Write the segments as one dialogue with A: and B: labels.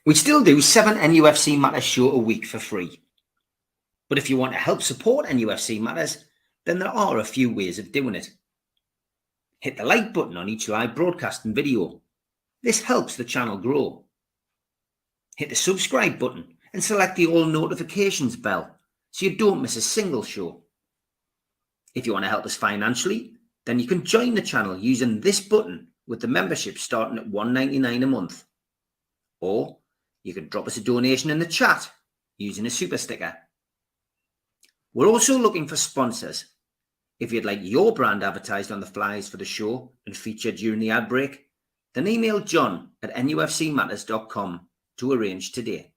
A: We still do 7 NUFC Matters show a week for free. But if you want to help support NUFC Matters, then there are a few ways of doing it. Hit the like button on each live broadcast and video. This helps the channel grow. Hit the subscribe button and select the all notifications bell so you don't miss a single show. If you want to help us financially, then you can join the channel using this button with the membership starting at $1.99 a month. Or you can drop us a donation in the chat using a super sticker. We're also looking for sponsors. If you'd like your brand advertised on the flyers for the show and featured during the ad break, then email John at nufcmatters.com to arrange today.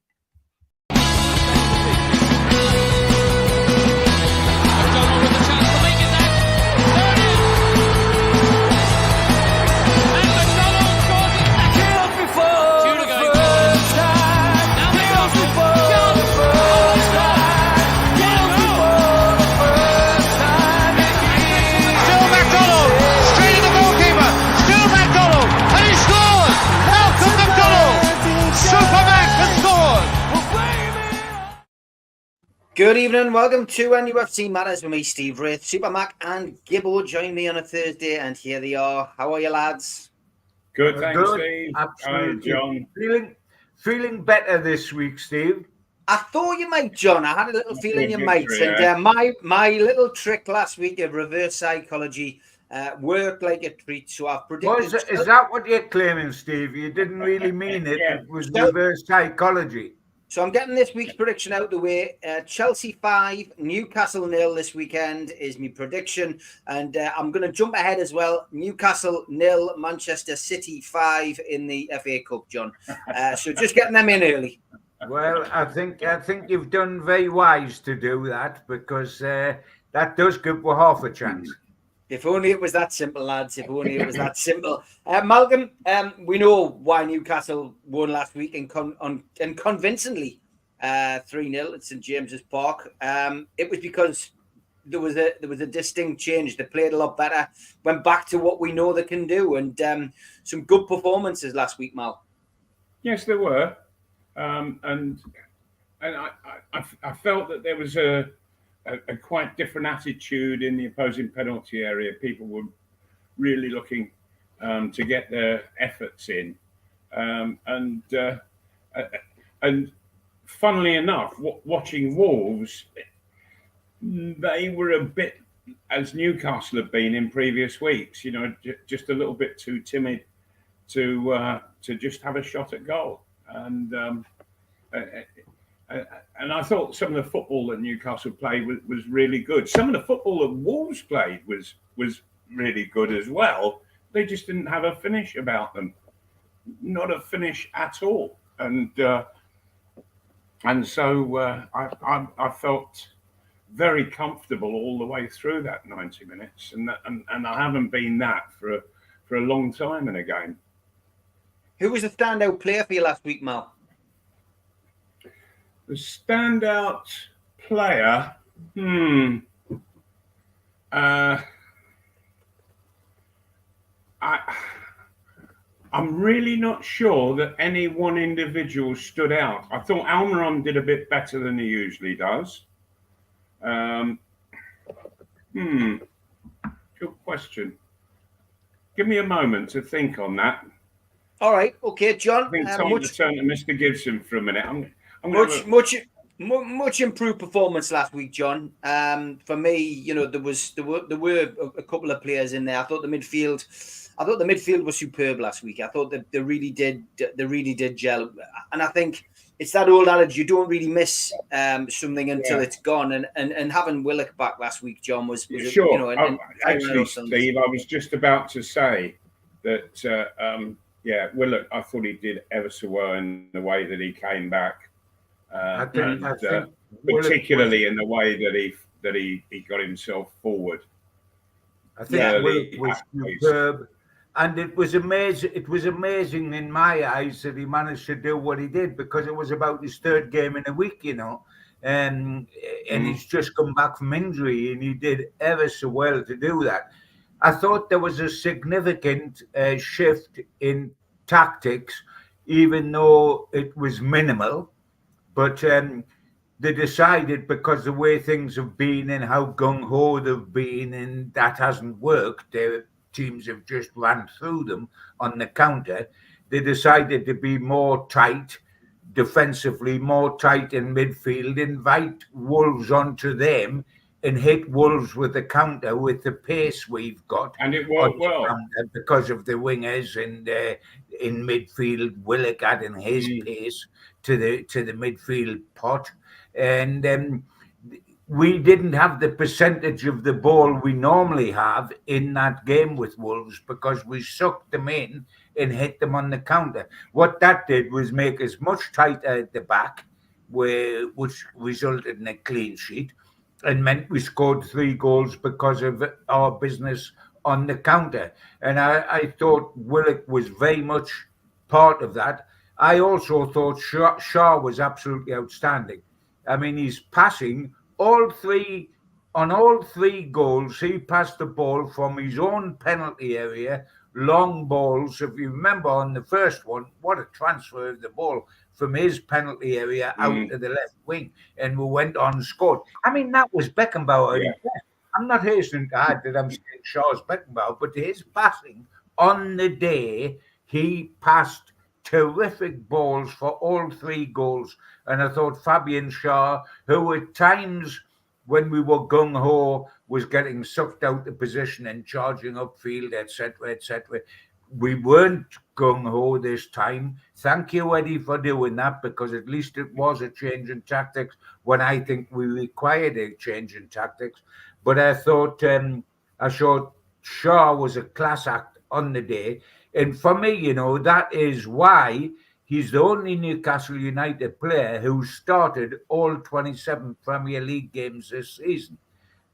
A: Good evening, welcome to nufc Matters with me, Steve Wraith. Supermac and Gibbo join me on a Thursday, and here they are. How are you, lads?
B: Good, thanks, Steve.
C: Absolutely.
B: Hi, John.
C: Feeling better this week, Steve.
A: I thought you might, John. I had a little feeling you might.
B: Victory,
A: And my little trick last week of reverse psychology worked like a treat. So I've predicted.
C: Is that what you're claiming, Steve? You didn't really mean it.
B: Yeah.
C: It was reverse psychology.
A: So I'm getting this week's prediction out the way. Chelsea 5, Newcastle 0 this weekend is my prediction. And I'm going to jump ahead as well. Newcastle 0, Manchester City 5 in the FA Cup, John. So just getting them in early.
C: Well, I think you've done very wise to do that, because that does give you half a chance.
A: If only it was that simple, lads. If only it was that simple. Malcolm, we know why Newcastle won last week and convincingly 3-0 at St James's Park. It was because there was a distinct change. They played a lot better, went back to what we know they can do, and some good performances last week, Mal.
B: Yes, there were, and I felt that there was a quite different attitude in the opposing penalty area. People were really looking to get their efforts in, and funnily enough, watching Wolves, they were a bit, as Newcastle have been in previous weeks, just a little bit too timid to just have a shot at goal, and I thought some of the football that Newcastle played was really good. Some of the football that Wolves played was really good as well. They just didn't have a finish about them, not a finish at all. And so I felt very comfortable all the way through that 90 minutes, and I haven't been that for a long time in a game.
A: Who was the standout player for you last week, Mal?
B: The standout player, I'm really not sure that any one individual stood out. I thought Almiron did a bit better than he usually does. Good question. Give me a moment to think on that.
A: All right, okay, John.
B: I think time to turn to Mr. Gibson for a minute.
A: Much improved performance last week, John. For me, there were a couple of players in there. I thought the midfield was superb last week. I thought that they really did gel, and I think it's that old adage: you don't really miss something until it's gone. And having Willock back last week, John, was
B: sure. Actually, Steve, I was just about to say that. Willock, I thought he did ever so well in the way that he came back. I think particularly in the way that he got himself forward.
C: I think Willock was superb, and it was amazing. It was amazing in my eyes that he managed to do what he did, because it was about his third game in a week, and he's just come back from injury, and he did ever so well to do that. I thought there was a significant shift in tactics even though it was minimal. But they decided, because the way things have been and how gung-ho they've been, and that hasn't worked, their teams have just ran through them on the counter. They decided to be more tight defensively, more tight in midfield, invite Wolves onto them and hit Wolves with the counter with the pace we've got.
B: And it worked well.
C: Because of the wingers and in midfield, Willock adding his pace to the midfield pot. And we didn't have the percentage of the ball we normally have in that game with Wolves because we sucked them in and hit them on the counter. What that did was make us much tighter at the back, which resulted in a clean sheet and meant we scored 3 goals because of our business on the counter. And I thought Willock was very much part of that. I also thought Shaw was absolutely outstanding. I mean, he's passing on all 3 goals. He passed the ball from his own penalty area, long balls. If you remember on the first one, what a transfer of the ball from his penalty area out to the left wing, and we went on and scored. I mean, that was Beckenbauer. Yeah. I'm not hastening to add that I'm saying Shaw's Beckenbauer, but his passing on the day, he passed terrific balls for all 3 goals. And I thought Fabian Shaw, who at times when we were gung-ho was getting sucked out of position and charging upfield, etc., we weren't gung-ho this time. Thank you, Eddie, for doing that, because at least it was a change in tactics when I think we required a change in tactics. But I thought Shaw was a class act on the day. And for me, that is why he's the only Newcastle United player who started all 27 Premier League games this season.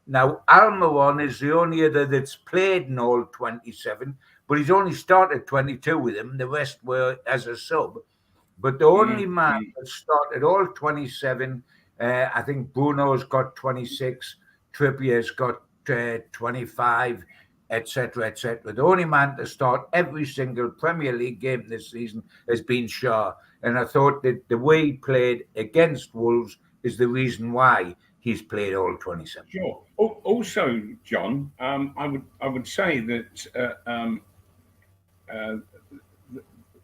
C: Now, Almiron is the only other that's played in all 27, but he's only started 22 with them. The rest were as a sub. But the only man that started all 27, I think Bruno's got 26, Trippier's got 25, etc. The only man to start every single Premier League game this season has been Shaw. And I thought that the way he played against Wolves is the reason why he's played all 27.
B: Sure. Also, John, I would say that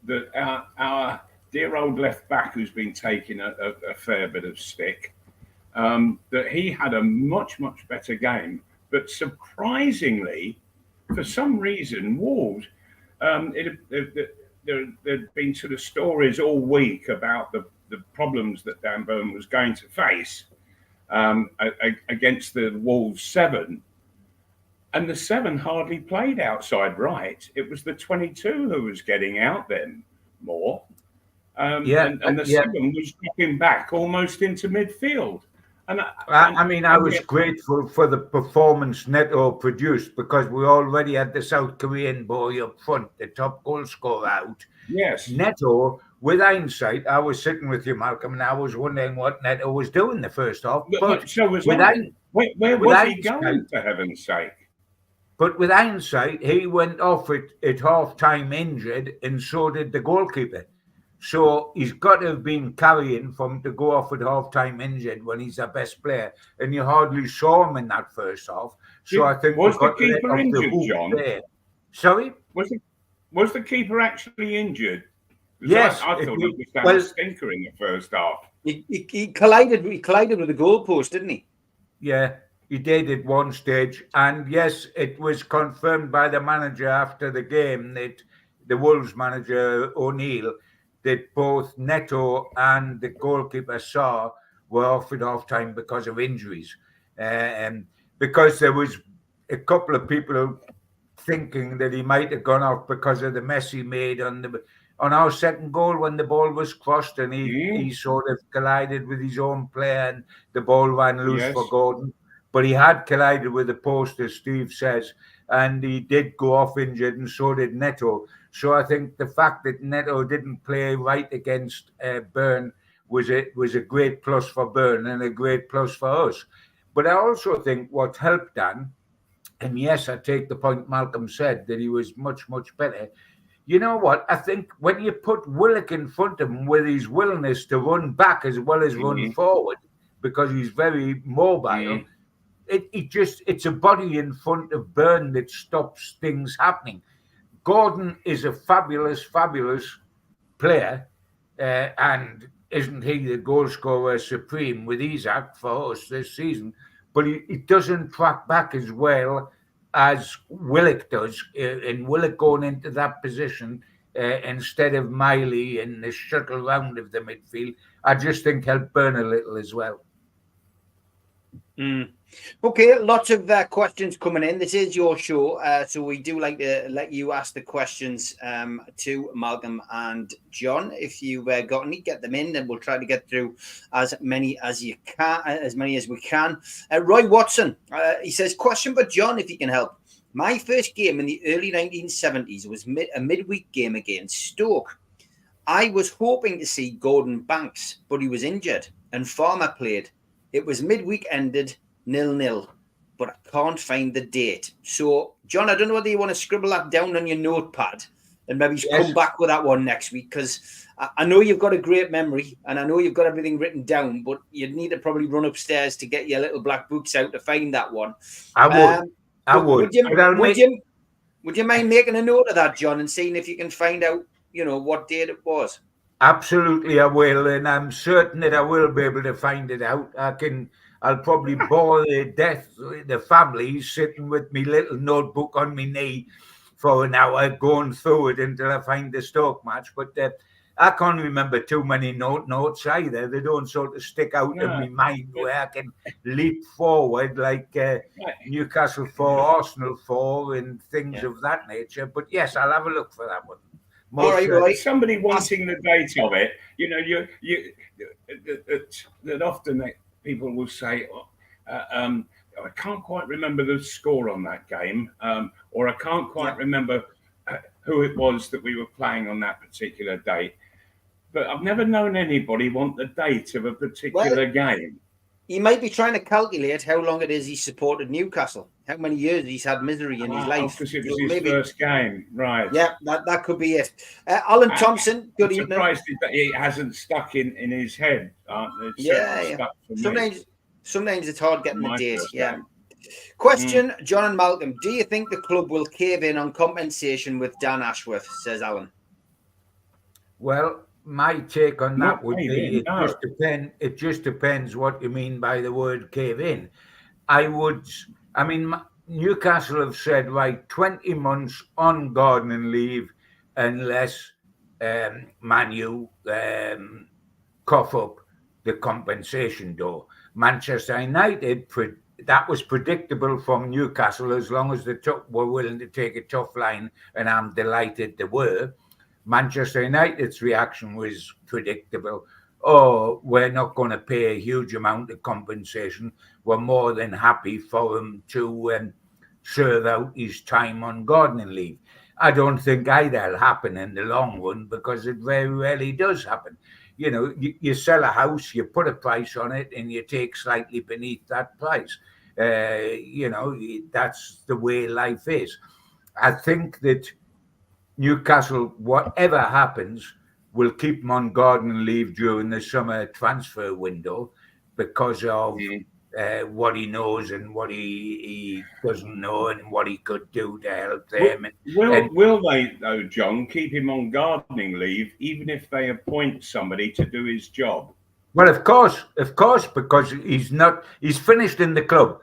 B: that our dear old left back, who's been taking a fair bit of stick, that he had a much better game. But surprisingly, for some reason, Wolves, there'd been sort of stories all week about the problems that Dan Burn was going to face against the Wolves 7. And the 7 hardly played outside right. It was the 22 who was getting out then more. And the 7 was dropping back almost into midfield. And
C: I was grateful for the performance Neto produced, because we already had the South Korean boy up front, the top goal scorer out.
B: Yes.
C: Neto, with hindsight, I was sitting with you, Malcolm, and I was wondering what Neto was doing the first half.
B: But so was I. Where was he going, for heaven's sake?
C: But with hindsight, he went off at half-time injured, and so did the goalkeeper. So he's got to have been carrying from to go off at half-time injured when he's the best player, and you hardly saw him in that first half. So I think
B: was the keeper injured, John?
C: There. Sorry,
B: was the keeper actually injured?
C: Yes,
B: I thought it was a stinker in the first half.
A: He collided with the goalpost, didn't he?
C: Yeah, he did at one stage, and yes, it was confirmed by the manager after the game, that the Wolves manager O'Neill, that both Neto and the goalkeeper Shaw were off at half-time because of injuries. And because there was a couple of people thinking that he might have gone off because of the mess he made on our second goal when the ball was crossed, and he sort of collided with his own player and the ball ran loose for Gordon. But he had collided with the post, as Steve says, and he did go off injured, and so did Neto. So I think the fact that Neto didn't play right against Burn was a great plus for Burn and a great plus for us. But I also think what helped Dan, and yes, I take the point Malcolm said that he was much better. you know what? I think when you put Willock in front of him with his willingness to run back as well as run forward, because he's very mobile, it's a body in front of Byrne that stops things happening. Gordon is a fabulous player, and isn't he the goal scorer supreme with Isaac for us this season? But he doesn't track back as well as Willock does, and Willock going into that position instead of Miley in the shuttle round of the midfield, I just think helped Byrne a little as well.
A: Okay, lots of questions coming in. This is your show, so we do like to let you ask the questions to Malcolm and John. If you've got any, get them in, and we'll try to get through as many as we can. Roy Watson, he says, question for John, if he can help. My first game in the early 1970s was a midweek game against Stoke. I was hoping to see Gordon Banks, but he was injured, and Farmer played. It was midweek, ended 0-0, but I can't find the date. So, John, I don't know whether you want to scribble that down on your notepad and maybe come back with that one next week, because I know you've got a great memory and I know you've got everything written down, but you'd need to probably run upstairs to get your little black books out to find that one.
C: I would.
A: Would you mind making a note of that, John, and seeing if you can find out, what date it was?
C: Absolutely, I will, and I'm certain that I will be able to find it out. I'll probably bore the family sitting with me little notebook on my knee for an hour, going through it until I find the Stoke match. But I can't remember too many notes either. They don't sort of stick out in my mind where I can leap forward like Newcastle 4, Arsenal 4, and things of that nature. But yes, I'll have a look for that one.
B: All right. Somebody wanting the date of it, that often people will say, I can't quite remember the score on that game, or I can't quite remember who it was that we were playing on that particular date. But I've never known anybody want the date of a particular game.
A: He might be trying to calculate how long it is he supported Newcastle, how many years he's had misery in his life.
B: Because it was his first game, right?
A: Yeah, that could be it. Alan Thompson, good evening.
B: I'm surprised that it hasn't stuck in his head.
A: Sometimes it's hard getting the date. Yeah. Question, John and Malcolm, do you think the club will cave in on compensation with Dan Ashworth, says Alan?
C: Well, my take on that would be it just depends what you mean by the word cave in. Newcastle have said, right, 20 months on gardening leave unless Man U cough up the compensation door. Manchester United, that was predictable from Newcastle as long as they were willing to take a tough line, and I'm delighted they were. Manchester United's reaction was predictable. Oh, we're not going to pay a huge amount of compensation. We're more than happy for him to serve out his time on gardening leave. I don't think either will happen in the long run, because it very rarely does happen. You sell a house, you put a price on it, and you take slightly beneath that price. That's the way life is. I think that Newcastle, whatever happens, will keep him on gardening leave during the summer transfer window because of what he knows and what he doesn't know and what he could do to help them.
B: Will they, though, John, keep him on gardening leave even if they appoint somebody to do his job?
C: Well, of course, because he's finished in the club.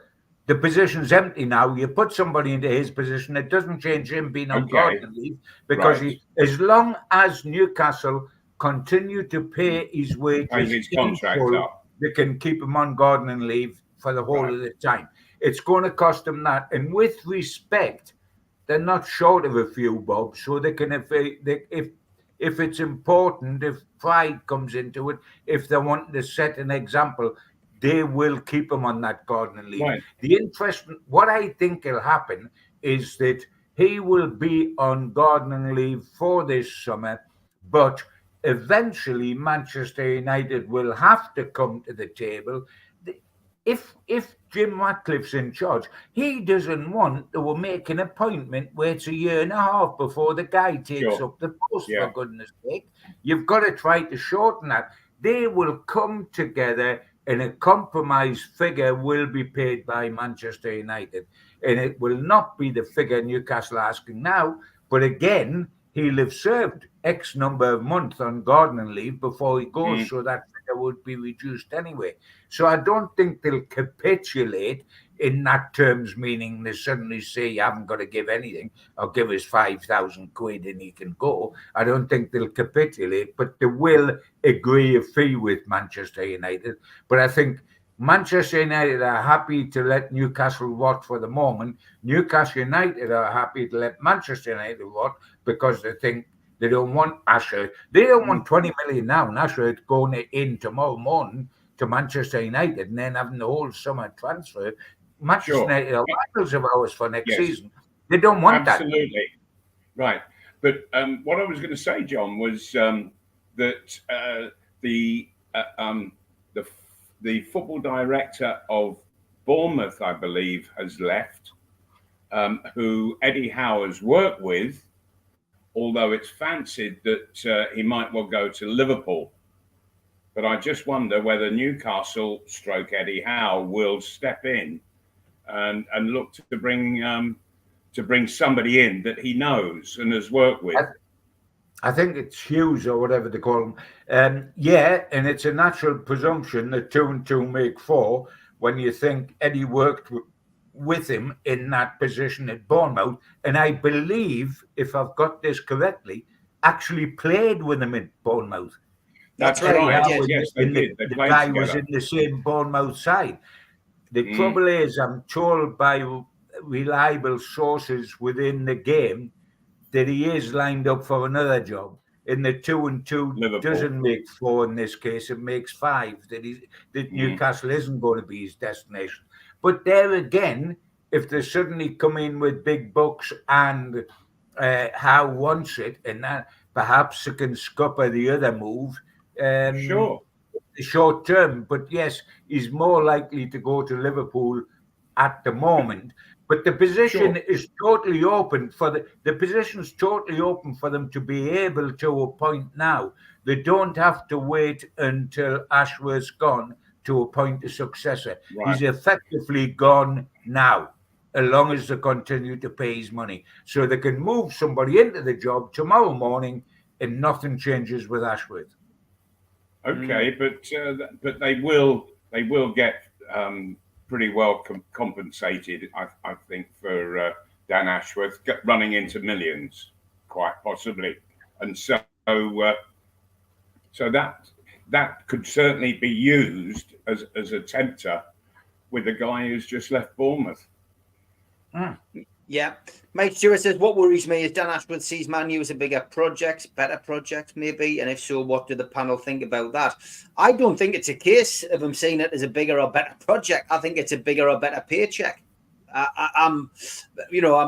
C: The position's empty now. You put somebody into his position, it doesn't change him being on gardening leave, because as long as Newcastle continue to pay his wages,
B: his contract up,
C: they can keep him on gardening leave for the whole of the time. It's going to cost them that. And with respect, they're not short of a few bob, so they can, if it's important, if pride comes into it, if they want to set an example, they will keep him on that gardening leave. Right. What I think will happen is that he will be on gardening leave for this summer, but eventually Manchester United will have to come to the table. if Jim Ratcliffe's in charge, he doesn't want to make an appointment where it's a year and a half before the guy takes up the post, for goodness sake. You've got to try to shorten that. They will come together and a compromise figure will be paid by Manchester United. And it will not be the figure Newcastle are asking now. But again, he'll have served X number of months on gardening leave before he goes, so that figure would be reduced anyway. So I don't think they'll capitulate in that terms, meaning they suddenly say you haven't got to give anything or give us 5,000 quid and he can go. I don't think they'll capitulate, but they will agree a fee with Manchester United. But I think Manchester United are happy to let Newcastle rot for the moment. Newcastle United are happy to let Manchester United rot because they think they don't want Asher. They don't want 20 million now. And Asher going in tomorrow morning to Manchester United and then having the whole summer transfer. Manchester United are rivals of ours for next season. They don't want that.
B: Absolutely. Right. But what I was going to say, John, was that the football director of Bournemouth, I believe, has left, who Eddie Howe has worked with, although it's fancied that he might well go to Liverpool. But I just wonder whether Newcastle / Eddie Howe will step in and look to bring somebody in that he knows and has worked with.
C: I think it's Hughes or whatever they call him. And it's a natural presumption that 2 and 2 make 4 when you think Eddie worked with him in that position at Bournemouth. And I believe, if I've got this correctly, actually played with him at Bournemouth.
B: That's right. Yes, they
C: did.
B: The
C: guy was in the same Bournemouth side. The trouble is, I'm told by reliable sources within the game that he is lined up for another job. In the 2 and 2 Liverpool doesn't make 4 in this case; it makes 5. That Newcastle isn't going to be his destination. But there again, if they suddenly come in with big bucks and Howe wants it, and that perhaps they can scupper the other move. Short term, but yes, he's more likely to go to Liverpool at the moment. But the position is totally open for the position's totally open for them to be able to appoint now. They don't have to wait until Ashworth's gone to appoint a successor. Right. He's effectively gone now, as long as they continue to pay his money. So they can move somebody into the job tomorrow morning and nothing changes with Ashworth.
B: Okay, but they will get pretty well compensated, I think, for Dan Ashworth running into millions, quite possibly, and so that could certainly be used as a tempter with the guy who's just left Bournemouth.
A: Yeah. Mike Stewart says, what worries me is Dan Ashworth sees Man U as a better project, maybe. And if so, what do the panel think about that? I don't think it's a case of him seeing it as a bigger or better project. I think it's a bigger or better paycheck. I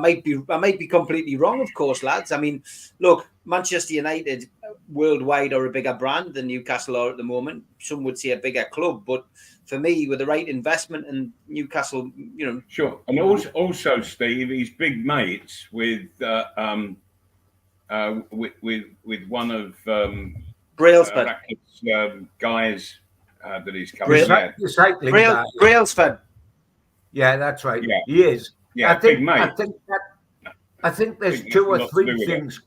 A: might be completely wrong, of course, lads. I mean, look, Manchester United worldwide are a bigger brand than Newcastle are at the moment. Some would say a bigger club, but for me, with the right investment and Newcastle,
B: Sure. And also, Steve, he's big mates with one of
A: Brailsford
B: guys that he's coming
A: Brailsford.
C: Yeah, that's right.
B: Yeah.
C: He is.
B: Yeah, big mate.
C: I think there's two or three things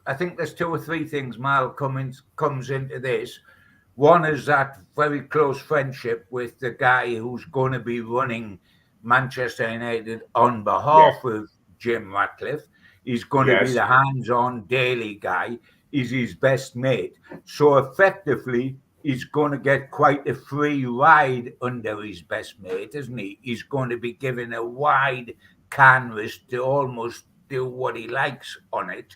C: I think there's 2 or 3 things Mal comes into this. One is that very close friendship with the guy who's going to be running Manchester United on behalf of Jim Ratcliffe. He's going to be the hands-on daily guy. He's his best mate. So effectively, he's going to get quite a free ride under his best mate, isn't he? He's going to be given a wide canvas to almost do what he likes on it.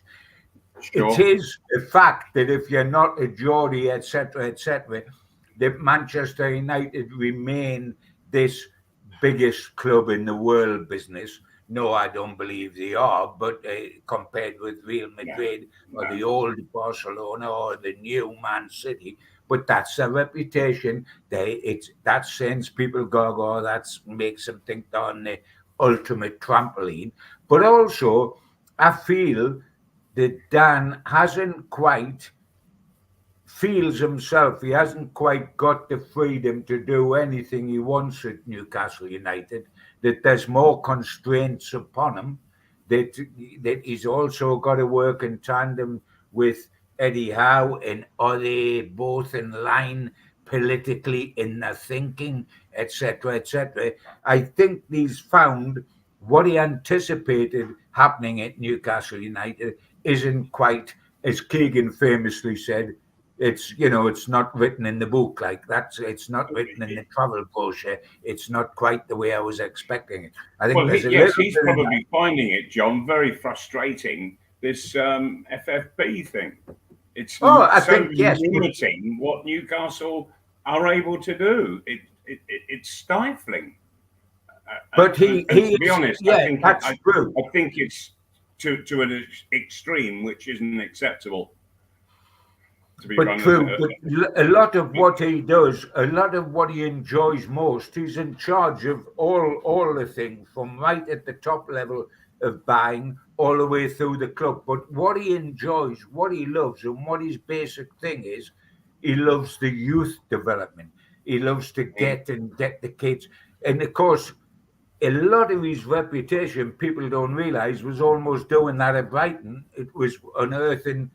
C: Sure. It is a fact that if you're not a Geordie, etc., that Manchester United remain this biggest club in the world business. No, I don't believe they are, but compared with Real Madrid or the old Barcelona or the new Man City. but that's their reputation. That sends people go, that makes them think they're on the ultimate trampoline. But also, I feel that Dan feels himself, he hasn't quite got the freedom to do anything he wants at Newcastle United, that there's more constraints upon him, that he's also got to work in tandem with Eddie Howe, and are they both in line politically in their thinking, etc., etc. I think he's found what he anticipated happening at Newcastle United isn't quite, as Keegan famously said, it's not written in the book like that. It's not written in the travel brochure. It's not quite the way I was expecting it. I think
B: he's probably finding it, John, very frustrating. This FFP thing. It's limiting what Newcastle are able to do. It's stifling.
C: But
B: to be honest, I think
C: true.
B: I think it's to an extreme which isn't acceptable.
C: But true, but a lot of what he does, a lot of what he enjoys most, he's in charge of all the things from right at the top level of buying all the way through the club. But what he enjoys, what he loves, and what his basic thing is, he loves the youth development. He loves to get the kids. And of course, a lot of his reputation, people don't realise, was almost doing that at Brighton. It was unearthing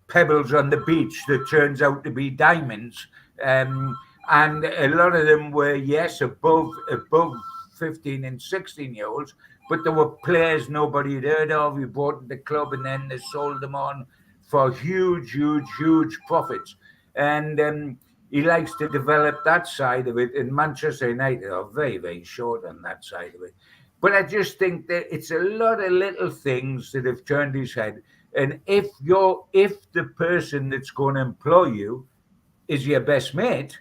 C: pebbles on the beach that turns out to be diamonds, and a lot of them were above 15 and 16-year-olds, but there were players nobody had heard of. He bought the club and then they sold them on for huge profits, and he likes to develop that side of it. And Manchester United are very, very short on that side of it. But I just think that it's a lot of little things that have turned his head. And if the person that's going to employ you is your best mate,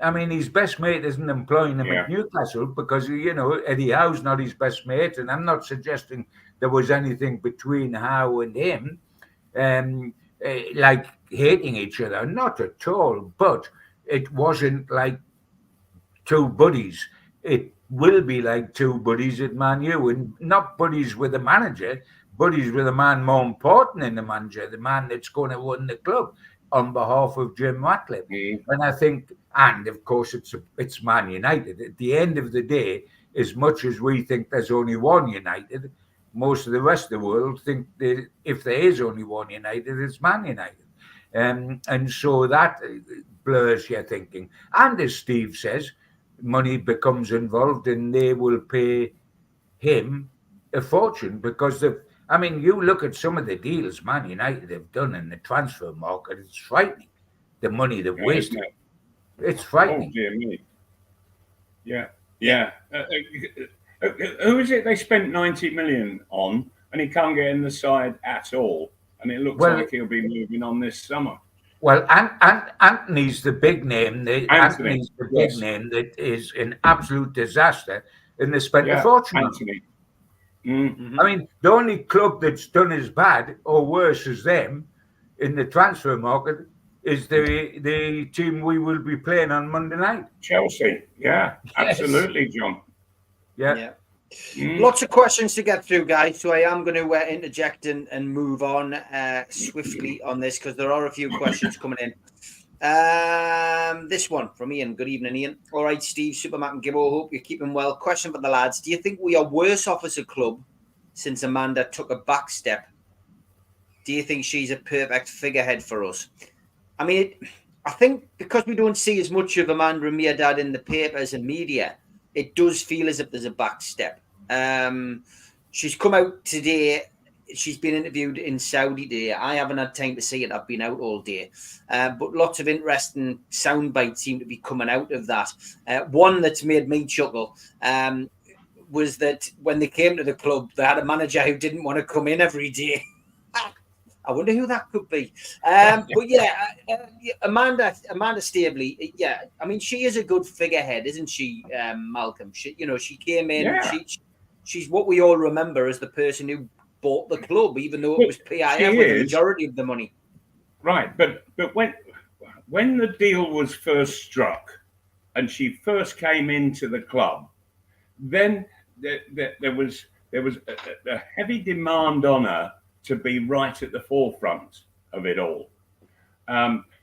C: I mean, his best mate isn't employing him at Newcastle, because Eddie Howe's not his best mate, and I'm not suggesting there was anything between Howe and him, like hating each other, not at all. But it wasn't like two buddies. It will be like two buddies at Man U, and not buddies with the manager. Buddies with a man more important than the manager, the man that's going to run the club on behalf of Jim Ratcliffe. And I think, and of course, it's Man United. At the end of the day, as much as we think there's only one United, most of the rest of the world think that if there is only one United, it's Man United. And so that blurs your thinking. And as Steve says, money becomes involved and they will pay him a fortune because you look at some of the deals Man United have done in the transfer market, it's frightening. The money they've wasted. It's frightening.
B: Oh, dear me. Yeah. Who is it they spent 90 million on and he can't get in the side at all? And it looks like he'll be moving on this summer.
C: Well, Anthony's the big name. Anthony's the big name that is an absolute disaster, and they spent a fortune on him. Mm-hmm. I mean, the only club that's done as bad or worse as them in the transfer market is the team we will be playing on Monday night.
B: Chelsea. Yeah, absolutely, John.
C: Yeah.
A: Lots of questions to get through, guys. So I am going to interject and move on swiftly on this because there are a few questions coming in. This one from Ian. Good evening, Ian. All right, Steve, Supermac and Gibbo. Hope you're keeping well. Question for the lads. Do you think we are worse off as a club since Amanda took a back step? Do you think she's a perfect figurehead for us? I mean, I think because we don't see as much of Amanda and Mirdad in the papers and media, it does feel as if there's a back step. She's come out today. She's been interviewed in Saudi today. I haven't had time to see it. I've been out all day. But lots of interesting sound bites seem to be coming out of that. One that's made me chuckle was that when they came to the club, they had a manager who didn't want to come in every day. I wonder who that could be. But yeah, Amanda Staveley. Yeah, I mean, she is a good figurehead, isn't she, Malcolm? She came in. Yeah. She's what we all remember as the person who bought the club, even though it was PIF with the majority of the money.
B: Right, but when the deal was first struck and she first came into the club, then there was a heavy demand on her to be right at the forefront of it all.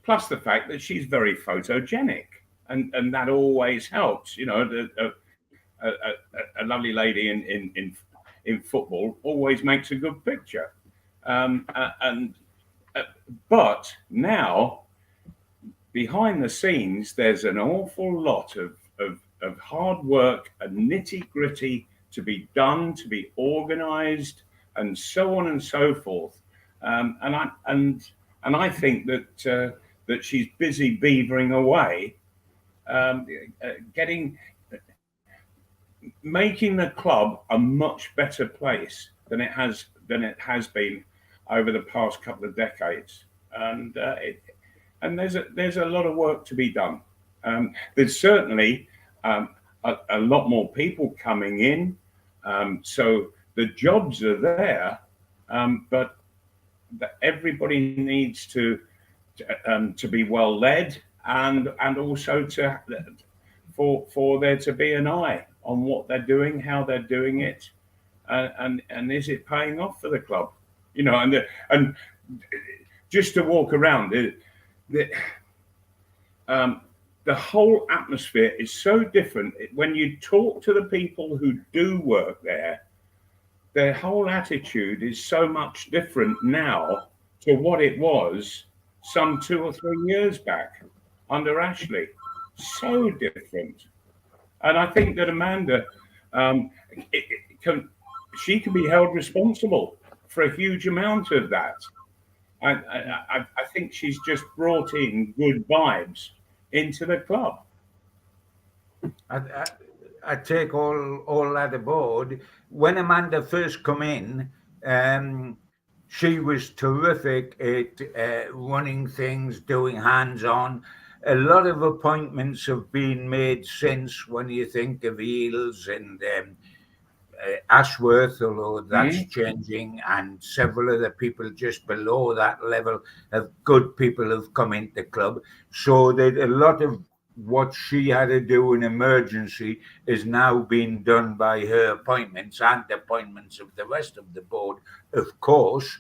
B: Plus the fact that she's very photogenic, and that always helps. You know, a lovely lady in football always makes a good picture. But now, behind the scenes, there's an awful lot of hard work and nitty-gritty to be done, to be organised, and so on and so forth. And I think that she's busy beavering away, making the club a much better place than it has been over the past couple of decades. And there's a lot of work to be done. There's certainly a lot more people coming in, so the jobs are there, but everybody needs to be well led, and also for there to be an eye on what they're doing, how they're doing it, and is it paying off for the club? You know, and just to walk around the whole atmosphere is so different. When you talk to the people who do work there, their whole attitude is so much different now to what it was some 2 or 3 years back under Ashley. So different. And I think that Amanda, she can be held responsible for a huge amount of that. I think she's just brought in good vibes into the club.
C: I take all that aboard. When Amanda first come in, she was terrific at running things, doing hands-on. A lot of appointments have been made since, when you think of Eels and Ashworth, although that's changing, and several other people just below that level of good people have come into the club. So that a lot of what she had to do in emergency is now being done by her appointments and the appointments of the rest of the board, of course.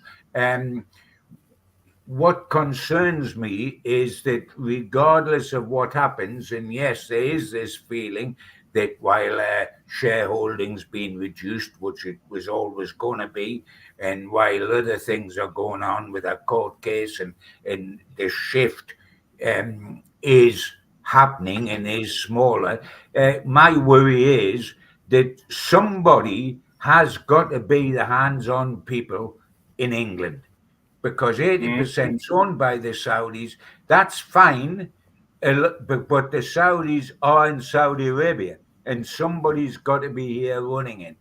C: What concerns me is that regardless of what happens, and yes, there is this feeling that while shareholding's been reduced, which it was always going to be, and while other things are going on with a court case and the shift is happening and is smaller, my worry is that somebody has got to be the hands-on people in England, because 80% is owned by the Saudis. That's fine, but the Saudis are in Saudi Arabia, and somebody's got to be here running it.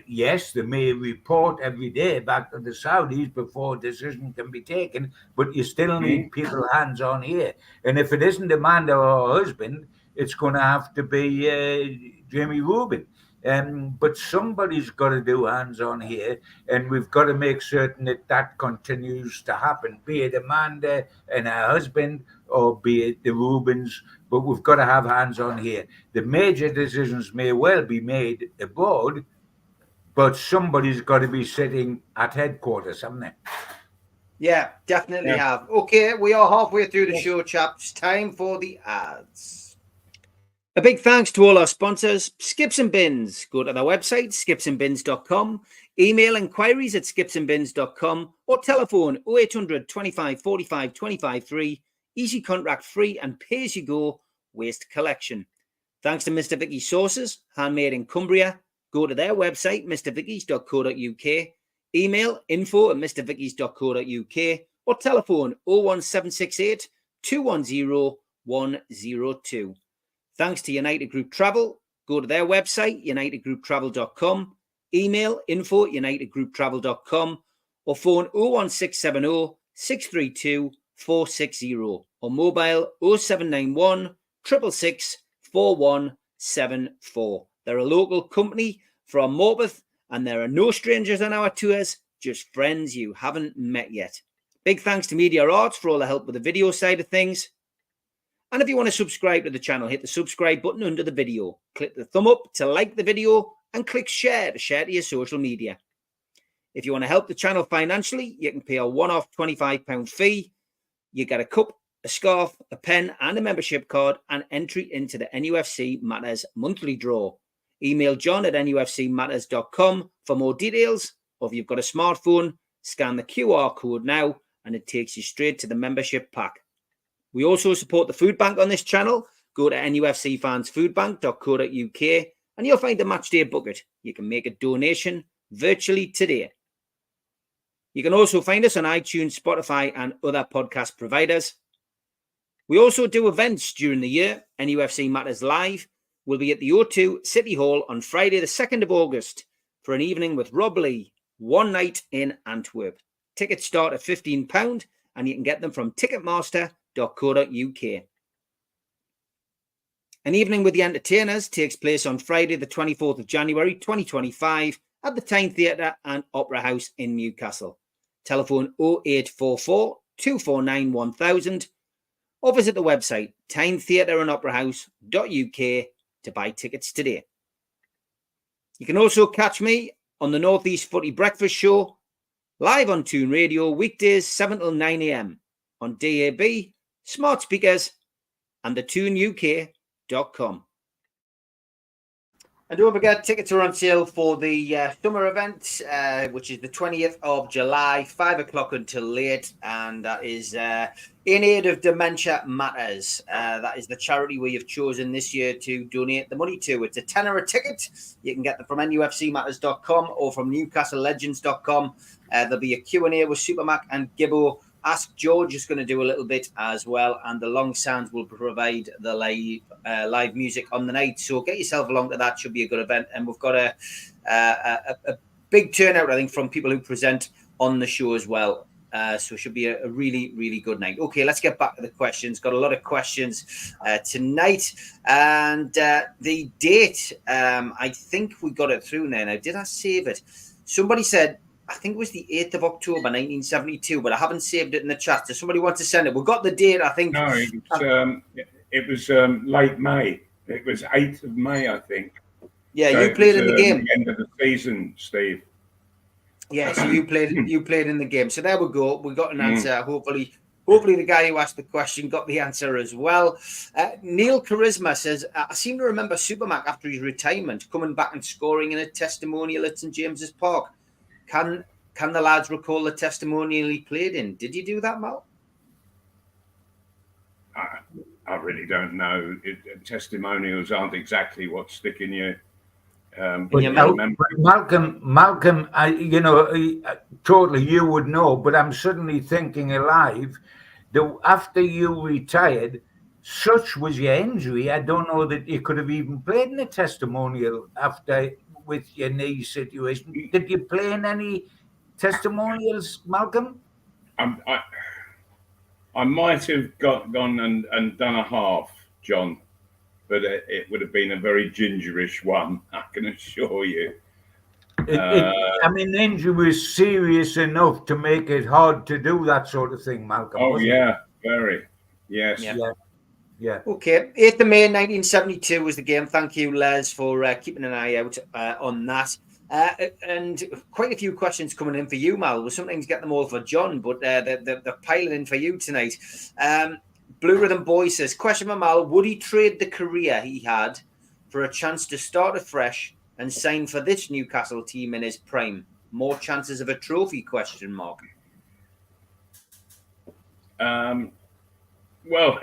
C: Yes, they may report every day back to the Saudis before a decision can be taken, but you still need people hands-on here. And if it isn't Amanda or her husband, it's going to have to be Jamie Rubin. But somebody's got to do hands-on here, and we've got to make certain that continues to happen, be it Amanda and her husband or be it the Rubins, but we've got to have hands-on here. The major decisions may well be made abroad, but somebody's got to be sitting at headquarters, haven't they?
D: Yeah, definitely have. Okay, we are halfway through the show, chaps. Time for the ads. A big thanks to all our sponsors, Skips and Bins. Go to their website, skipsandbins.com, email inquiries at skipsandbins.com, or telephone 0800 25 45 25 3, easy contract free and pay-as-you-go waste collection. Thanks to Mr. Vicky's Sauces, handmade in Cumbria. Go to their website, mrvickies.co.uk, email info@mrvickies.co.uk, or telephone 01768 210 102. Thanks to United Group Travel. Go to their website, unitedgrouptravel.com, email info@unitedgrouptravel.com, or phone 01670 632 460, or mobile 0791 666 4174. They're a local company from Morpeth, and there are no strangers on our tours, just friends you haven't met yet. Big thanks to Media Arts for all the help with the video side of things. And if you want to subscribe to the channel, hit the subscribe button under the video. Click the thumb up to like the video and click share to your social media. If you want to help the channel financially, you can pay a one-off £25 fee. You get a cup, a scarf, a pen and a membership card and entry into the NUFC Matters monthly draw. Email john@nufcmatters.com for more details, or if you've got a smartphone, scan the QR code now and it takes you straight to the membership pack. We also support the food bank on this channel. Go to nufcfansfoodbank.co.uk and you'll find the matchday bucket. You can make a donation virtually today. You can also find us on iTunes, Spotify and other podcast providers. We also do events during the year. NUFC Matters Live will be at the O2 City Hall on Friday the 2nd of August for an evening with Rob Lee, one night in Antwerp. Tickets start at £15 and you can get them from ticketmaster.co.uk. An evening with the entertainers takes place on Friday the 24th of January 2025 at the Tyne Theatre and Opera House in Newcastle. Telephone 0844 249 1000 or visit the website tynetheatreandoperahouse.uk to buy tickets today. You can also catch me on the North East Footy Breakfast Show live on Toon Radio weekdays 7 till 9 a.m. on DAB, smart speakers and the toonuk.com. And don't forget, tickets are on sale for the summer event, which is the 20th of July, 5 o'clock until late. And that is in aid of Dementia Matters. That is the charity we have chosen this year to donate the money to. It's a tenner a ticket. You can get them from nufcmatters.com or from newcastlelegends.com. There'll be a Q&A with Supermac and Gibbo. Ask George is going to do a little bit as well, and the Long Sounds will provide the live music on the night. So get yourself along to that. Should be a good event, and we've got a big turnout, I think, from people who present on the show as well. So it should be a really, really good night. Okay, let's get back to the questions. Got a lot of questions tonight, and the date. I think we got it through there. Now, did I save it? Somebody said, I think it was the 8th of October, 1972, but I haven't saved it in the chat. So somebody wants to send it. We've got the date, I think.
B: No, it was late May. It was 8th of May, I think.
D: Yeah, so you played in the game.
B: The end of the season, Steve.
D: Yeah, so you played in the game. So there we go. We got an answer. Hopefully the guy who asked the question got the answer as well. Neil Charisma says, I seem to remember Supermac after his retirement coming back and scoring in a testimonial at St James's Park. Can the lads recall the testimonial he played in? Did you do that, Mal?
B: I really don't know. Testimonials aren't exactly what's sticking you.
C: Malcolm, totally you would know, but I'm suddenly thinking alive. After you retired, such was your injury, I don't know that you could have even played in a testimonial after with your knee situation. Did you play in any testimonials, Malcolm?
B: I might have gone and done a half, John, but it would have been a very gingerish one, I can assure you.
C: The injury was serious enough to make it hard to do that sort of thing, Malcolm.
B: Oh, yeah, very. Yes.
C: Yeah.
D: Okay. 8th of May 1972 was the game. Thank you, Les, for keeping an eye out on that. And quite a few questions coming in for you, Mal. We'll sometimes get them all for John, but they're piling in for you tonight. Blue Rhythm Boy says, question for Mal, would he trade the career he had for a chance to start afresh and sign for this Newcastle team in his prime? More chances of a trophy, question mark.
B: Well...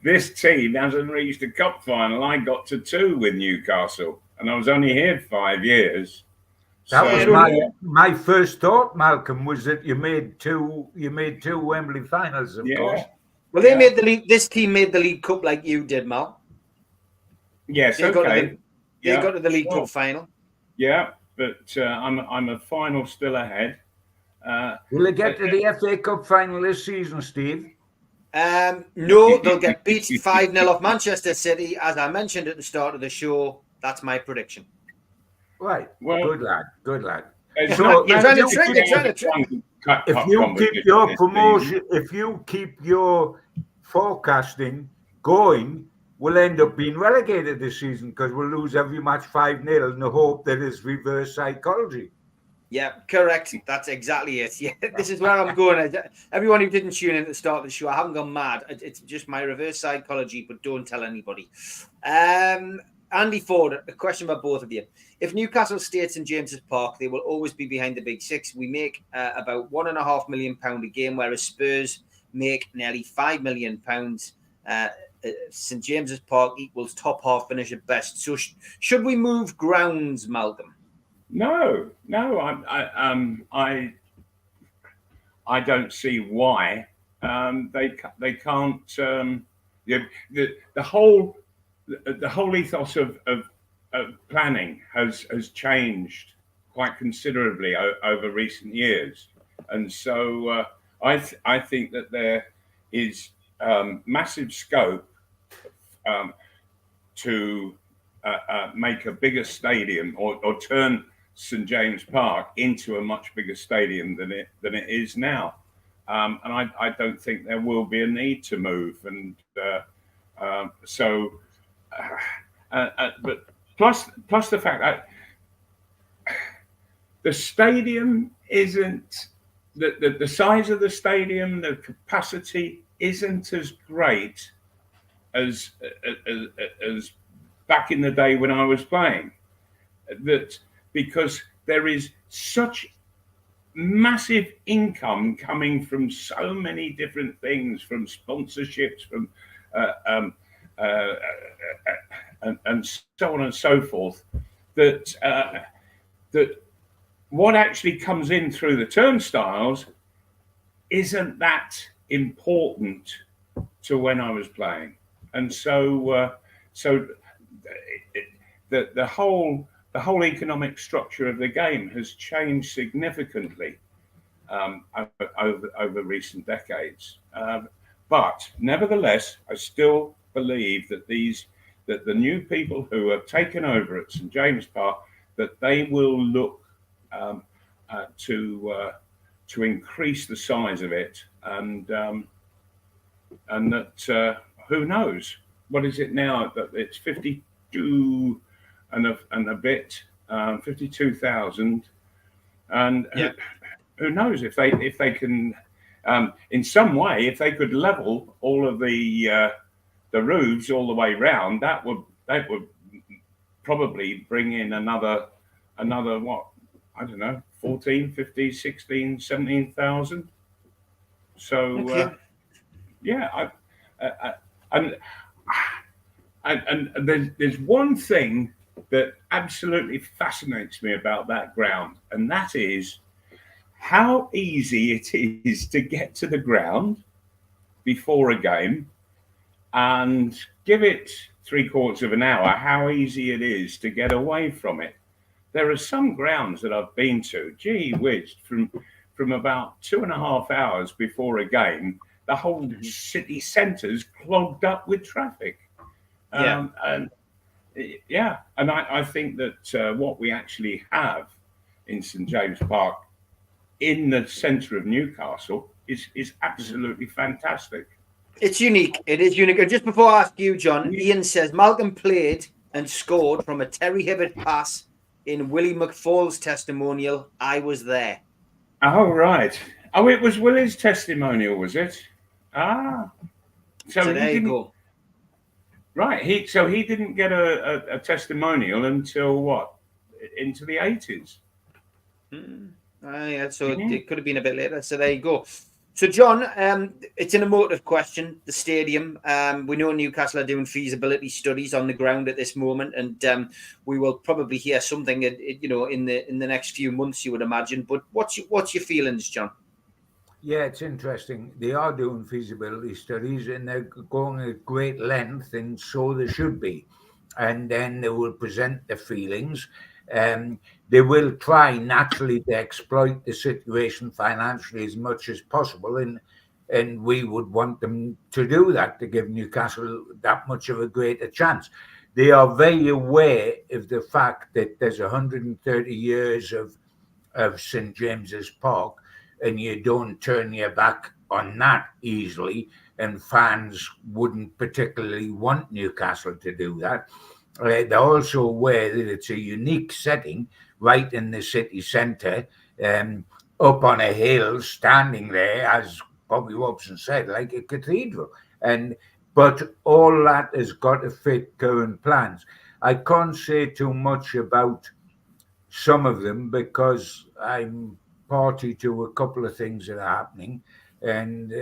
B: This team hasn't reached a cup final. I got to 2 with Newcastle, and I was only here 5 years.
C: That was my first thought, Malcolm, was that you made two Wembley finals, of course.
D: Well, they made the league. This team made the League Cup like you did, Mal.
B: Yes,
D: they got to the League Cup final.
B: Yeah, but I'm a final still ahead.
C: Will they get to the FA Cup final this season, Steve?
D: No, they'll get beat 5-0 off Manchester City, as I mentioned at the start of the show. That's my prediction.
C: Right. Well, good lad.
B: So,
D: you're trying to trick.
C: if you keep your promotion, if you keep your forecasting going, we'll end up being relegated this season because we'll lose every match 5-0 in the hope that it's reverse psychology.
D: Yeah, correct. That's exactly it. Yeah, this is where I'm going. Everyone who didn't tune in at the start of the show, I haven't gone mad. It's just my reverse psychology, but don't tell anybody. Andy Ford, a question about both of you. If Newcastle stay at St James's Park, they will always be behind the big six. We make about £1.5 million a game, whereas Spurs make nearly £5 million. St James's Park equals top half finish at best. So should we move grounds, Malcolm?
B: No, I don't see why they can't. The whole ethos of planning has changed quite considerably over recent years, and so I think that there is massive scope to make a bigger stadium or turn St James Park into a much bigger stadium than it is now, and I don't think there will be a need to move, and but plus the fact that the stadium isn't the size of the stadium, the capacity isn't as great as back in the day when I was playing. That because there is such massive income coming from so many different things, from sponsorships, from and so on and so forth, that what actually comes in through the turnstiles isn't that important to when I was playing, and so the whole economic structure of the game has changed significantly over recent decades. But nevertheless, I still believe that the new people who have taken over at St James Park, that they will look to increase the size of it, and that who knows, what is it now? That it's 52 and a bit, 52,000, and
D: yeah.
B: who knows if they can in some way, if they could level all of the roofs all the way round, that would probably bring in another what, I don't know, 14, 15, 16, 17,000. So
D: okay.
B: yeah, and there's one thing that absolutely fascinates me about that ground, and that is how easy it is to get to the ground before a game, and give it 3/4 of an hour, how easy it is to get away from it. There are some grounds that I've been to, gee whiz, from about 2.5 hours before a game, the whole city centre's clogged up with traffic.
D: Yeah.
B: And I think that what we actually have in St James Park, in the centre of Newcastle, is absolutely fantastic.
D: It's unique. It is unique. And just before I ask you, John, Ian says Malcolm played and scored from a Terry Hibbert pass in Willie McFall's testimonial. I was there.
B: Oh, right. Oh, it was Willie's testimonial, was it? Ah.
D: So there you go.
B: Right. He didn't get a testimonial until what? Into the 80s.
D: Yeah, so it could have been a bit later. So there you go. So, John, it's an emotive question. The stadium. We know Newcastle are doing feasibility studies on the ground at this moment, and we will probably hear something, in the next few months, you would imagine. But what's your feelings, John?
C: Yeah, it's interesting. They are doing feasibility studies, and they're going at great length, and so they should be. And then they will present their feelings. They will try naturally to exploit the situation financially as much as possible, and we would want them to do that, to give Newcastle that much of a greater chance. They are very aware of the fact that there's 130 years of St James's Park, and you don't turn your back on that easily, and fans wouldn't particularly want Newcastle to do that. They're also aware that it's a unique setting right in the city centre, up on a hill, standing there, as Bobby Robson said, like a cathedral. But all that has got to fit current plans. I can't say too much about some of them because I'm party to a couple of things that are happening, and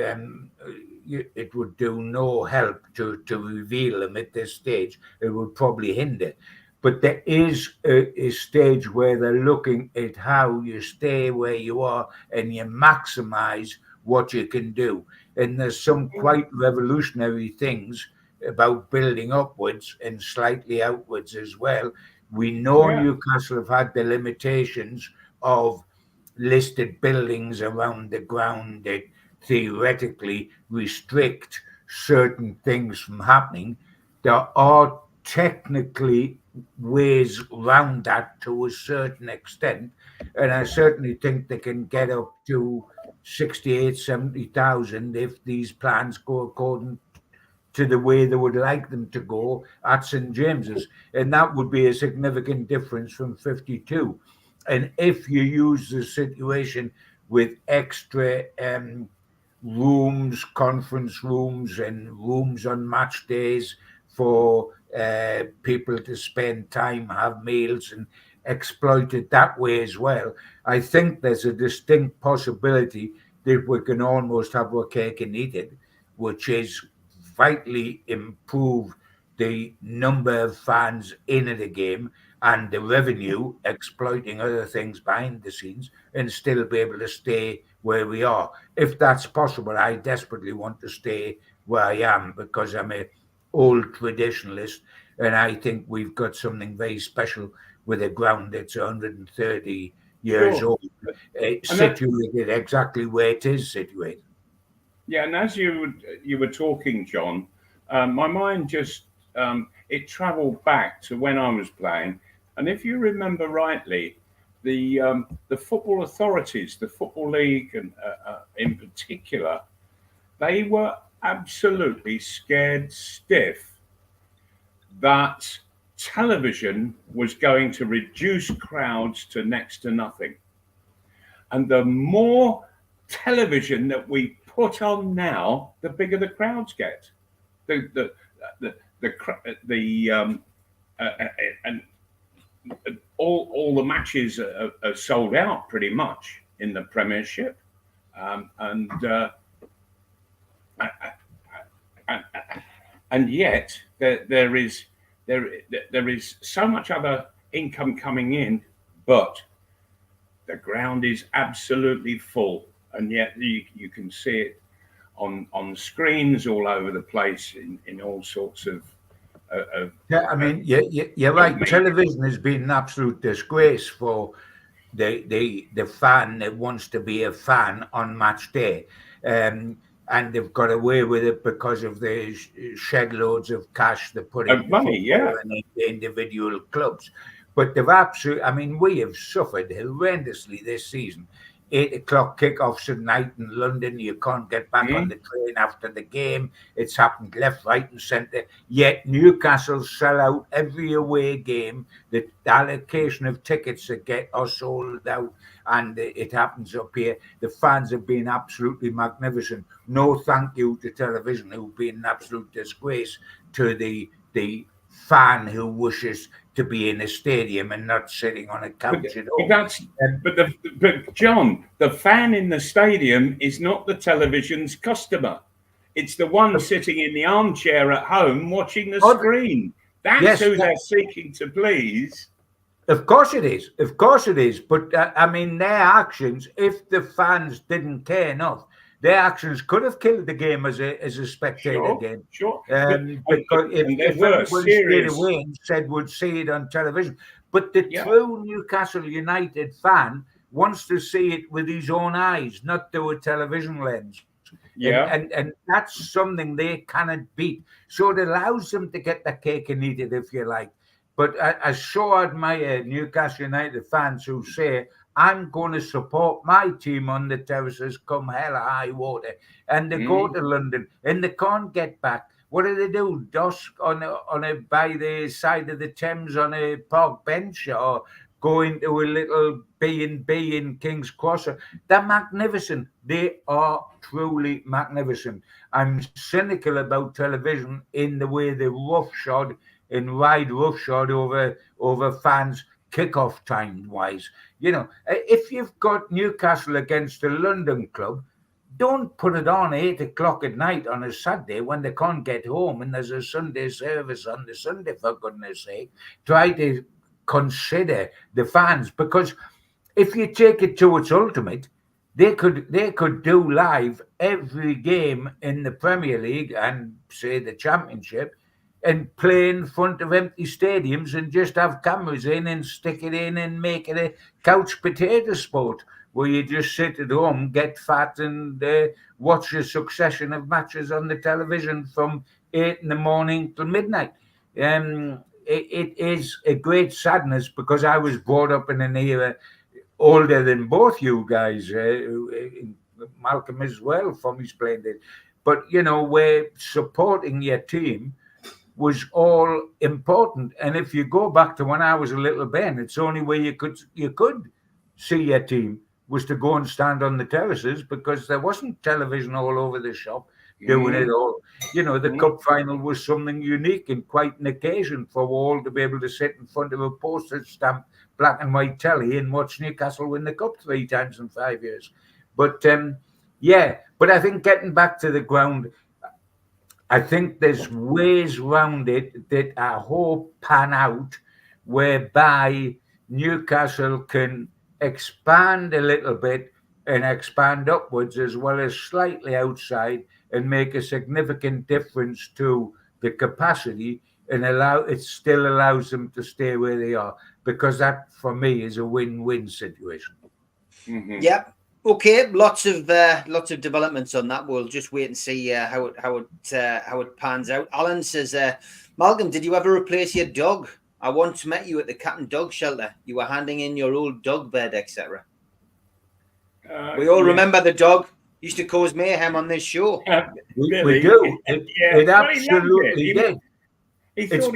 C: it would do no help to reveal them at this stage. It would probably hinder. But there is a stage where they're looking at how you stay where you are and you maximize what you can do. And there's some quite revolutionary things about building upwards and slightly outwards as well. We know Newcastle have had the limitations of listed buildings around the ground that theoretically restrict certain things from happening. There are technically ways around that to a certain extent, and I certainly think they can get up to 68, 70,000 if these plans go according to the way they would like them to go at St. James's, and that would be a significant difference from 52. And if you use the situation with extra rooms, conference rooms, and rooms on match days for people to spend time, have meals, and exploit it that way as well, I think there's a distinct possibility that we can almost have our cake and eat it, which is vitally improve the number of fans in the game and the revenue, exploiting other things behind the scenes, and still be able to stay where we are. If that's possible, I desperately want to stay where I am because I'm an old traditionalist, and I think we've got something very special with a ground that's 130 years old, situated exactly where it is situated.
B: Yeah, and as you were talking, John, my mind just it travelled back to when I was playing, and if you remember rightly, the football authorities, the Football League, and in particular, they were absolutely scared stiff that television was going to reduce crowds to next to nothing, and the more television that we put on now, the bigger the crowds get. And all the matches are sold out pretty much in the Premiership, and yet there is so much other income coming in, but the ground is absolutely full. And yet you can see it on screens all over the place in all sorts of
C: yeah, I mean, you're right. Television has been an absolute disgrace for the fan that wants to be a fan on match day, and they've got away with it because of the shed loads of cash they put into
B: money,
C: and the individual clubs. But they've absolutely, I mean, we have suffered horrendously this season. 8 o'clock kickoffs at night in London. You can't get back on the train after the game. It's happened left, right, and centre. Yet Newcastle sell out every away game. The allocation of tickets that get are sold out, and it happens up here. The fans have been absolutely magnificent. No thank you to television, who've been an absolute disgrace to the fan who wishes to be in a stadium and not sitting on a couch at home.
B: But John, the fan in the stadium is not the television's customer. It's the one sitting in the armchair at home watching the screen. That's who they're seeking to please.
C: Of course it is. Of course it is. But I mean, their actions, if the fans didn't care enough, their actions could have killed the game as a spectator game.
B: Sure.
C: Because if everyone stayed away and said would see it on television. But the true Newcastle United fan wants to see it with his own eyes, not through a television lens. Yeah. And that's something they cannot beat. So it allows them to get the cake and eat it, if you like. But I so admire Newcastle United fans who say, I'm going to support my team on the terraces come hell or high water. And they go to London and they can't get back. What do? Dusk on a by the side of the Thames on a park bench, or go into a little B&B in King's Cross. They're magnificent. They are truly magnificent. I'm cynical about television in the way they roughshod and ride roughshod over fans kickoff time wise. You know, if you've got Newcastle against a London club, don't put it on 8 o'clock at night on a Saturday when they can't get home and there's a Sunday service on the Sunday, for goodness sake. Try to consider the fans, because if you take it to its ultimate, they could do live every game in the Premier League and say the Championship and play in front of empty stadiums and just have cameras in and stick it in and make it a couch potato sport where you just sit at home, get fat, and watch a succession of matches on the television from 8 in the morning till midnight. It is a great sadness, because I was brought up in an era older than both you guys, Malcolm as well, from his playing days. But, you know, where supporting your team was all important. And if you go back to when I was a little Ben, it's the only way you could see your team was to go and stand on the terraces, because there wasn't television all over the shop doing it all. You know, the cup final was something unique and quite an occasion for all to be able to sit in front of a postage stamp black and white telly and watch Newcastle win the cup 3 times in 5 years. But but I think getting back to the ground, I think there's ways around it that I hope pan out, whereby Newcastle can expand a little bit and expand upwards as well as slightly outside and make a significant difference to the capacity, and it still allows them to stay where they are, because that for me is a win-win situation.
D: Yep. Okay, lots of developments on that. We'll just wait and see how it pans out. Alan says, Malcolm, did you ever replace your dog? I once met you at the cat and dog shelter. You were handing in your old dog bed, etc. We all remember the dog used to cause mayhem on this show.
C: We do. It absolutely did. It's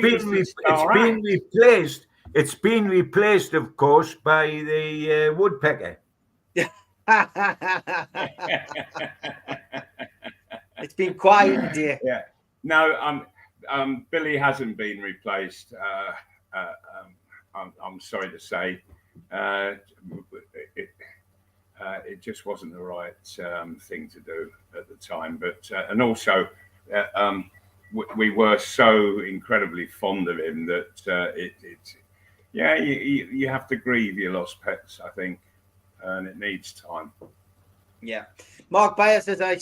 C: been replaced, of course, by the woodpecker.
D: It's been quiet today.
B: Yeah. No, Billy hasn't been replaced. I'm sorry to say, it just wasn't the right thing to do at the time. But and also, we were so incredibly fond of him that you have to grieve your lost pets, I think, and it needs time.
D: Yeah. Mark Bayer says, he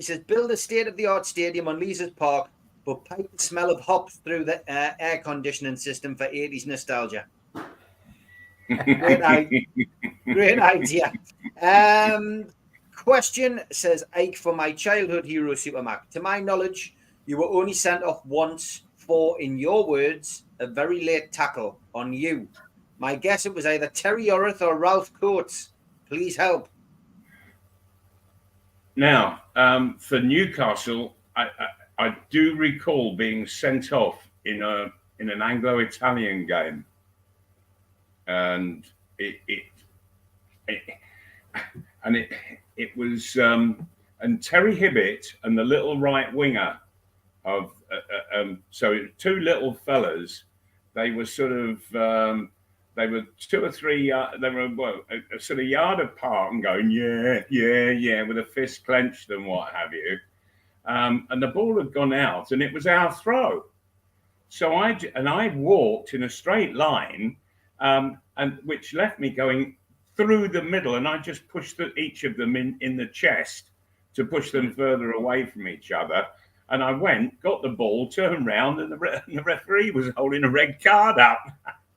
D: says, build a state-of-the-art stadium on Leazes Park, but pipe the smell of hops through the air conditioning system for 80s nostalgia. Great idea. Question, says Ike, for my childhood hero Supermac. To my knowledge, you were only sent off once for, in your words, a very late tackle on you. My guess it was either Terry Orith or Ralph Coates. Please help.
B: Now, for Newcastle, I do recall being sent off in an Anglo-Italian game, and it was and Terry Hibbett and the little right winger of so 2 little fellas, they were sort of they were 2 or 3 they were a sort of yard apart and going yeah with a fist clenched and what have you, and the ball had gone out and it was our throw, so I walked in a straight line, and which left me going through the middle, and I just pushed each of them in the chest to push them further away from each other. And I got the ball, turned round, and the referee was holding a red card up.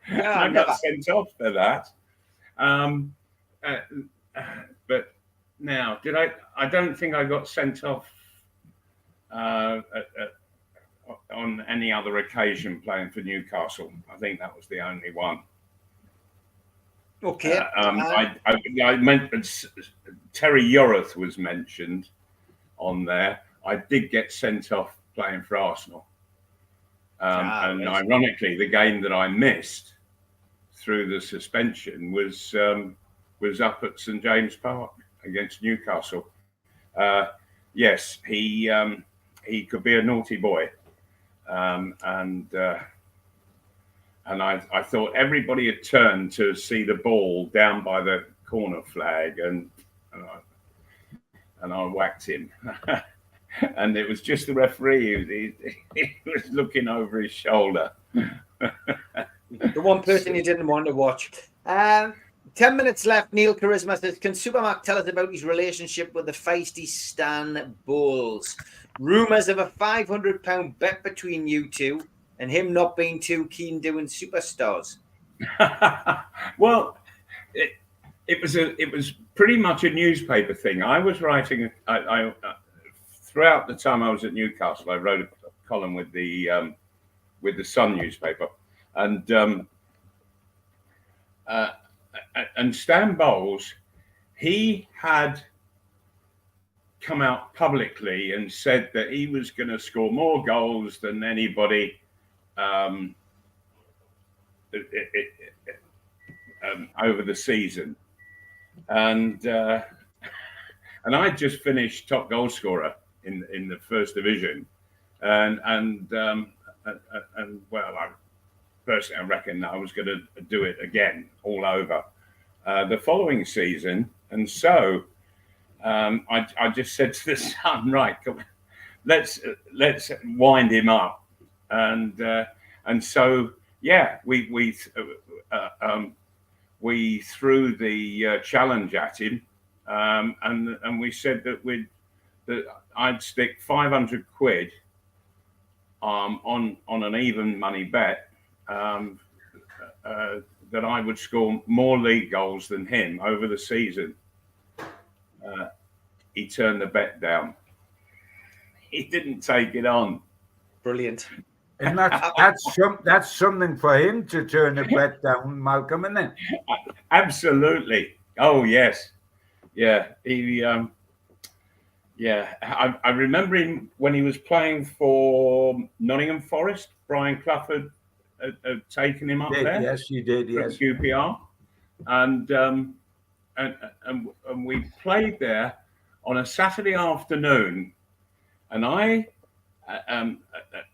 D: Yeah,
B: I got sent off for that. But now, I don't think I got sent off on any other occasion playing for Newcastle. I think that was the only one.
D: Okay.
B: I meant Terry Yorath was mentioned on there. I did get sent off playing for Arsenal. And ironically, the game that I missed through the suspension was up at St James Park against Newcastle. Yes, he could be a naughty boy, and I thought everybody had turned to see the ball down by the corner flag, and I whacked him. And it was just the referee. He was looking over his shoulder.
D: The one person you didn't want to watch. 10 minutes left. Neil Charisma says, can Supermac tell us about his relationship with the feisty Stan Bowles? Rumours of a £500 bet between you two and him not being too keen doing superstars.
B: Well, it was pretty much a newspaper thing. I was writing. I throughout the time I was at Newcastle, I wrote a column with the Sun newspaper, and Stan Bowles, he had come out publicly and said that he was going to score more goals than anybody over the season, and I just finished top goal scorer in the first division, and well, personally, I reckon I was going to do it again all over the following season. And so I just said to the Sun, right, come on, let's wind him up. And so, yeah, we threw the challenge at him, and we said that I'd stick 500 quid on an even money bet, that I would score more league goals than him over the season. He turned the bet down. He didn't take it on.
D: Brilliant.
C: And that's something for him to turn the bet down, Malcolm, isn't it?
B: Absolutely. Oh yes, yeah. He, I remember him when he was playing for Nottingham Forest. Brian Clough had taken him up there.
C: Yes, he did. Yes,
B: QPR, and we played there on a Saturday afternoon, and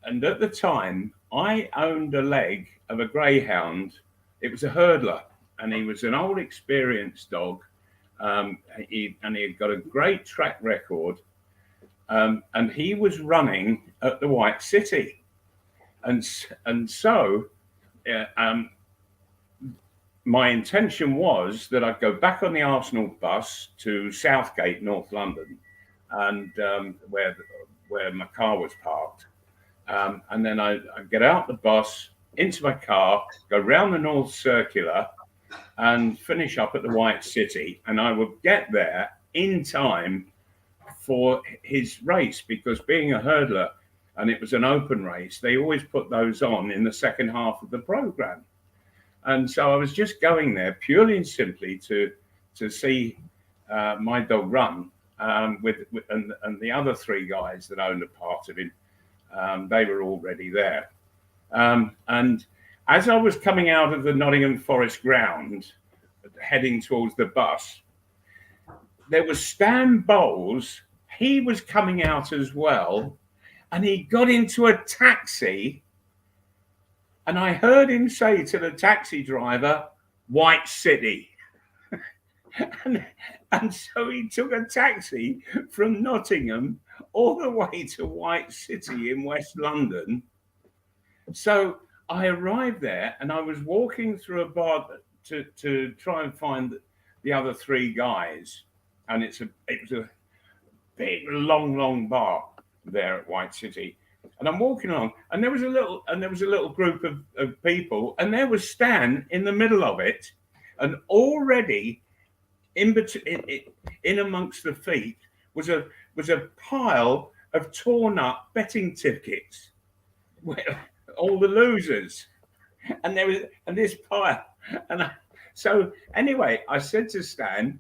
B: and at the time I owned a leg of a greyhound. It was a hurdler, and he was an old, experienced dog. He had got a great track record, and he was running at the White City, and so my intention was that I'd go back on the Arsenal bus to Southgate, North London, and where my car was parked, and then I'd get out the bus, into my car, go round the North Circular, and finish up at the White City, and I would get there in time for his race, because being a hurdler, and it was an open race, they always put those on in the second half of the programme. And so I was just going there purely and simply to see my dog run, and the other three guys that owned a part of him, they were already there. And as I was coming out of the Nottingham Forest ground, heading towards the bus, there was Stan Bowles. He was coming out as well, and he got into a taxi, and I heard him say to the taxi driver, "White City." and so he took a taxi from Nottingham all the way to White City in West London. So I arrived there, and I was walking through a bar to try and find the other three guys, and it was a big, long bar there at White City. And I'm walking along, and there was a little group of people, and there was Stan in the middle of it, and already in amongst the feet was a pile of torn up betting tickets, where all the losers, and this pile, and So anyway, I said to Stan,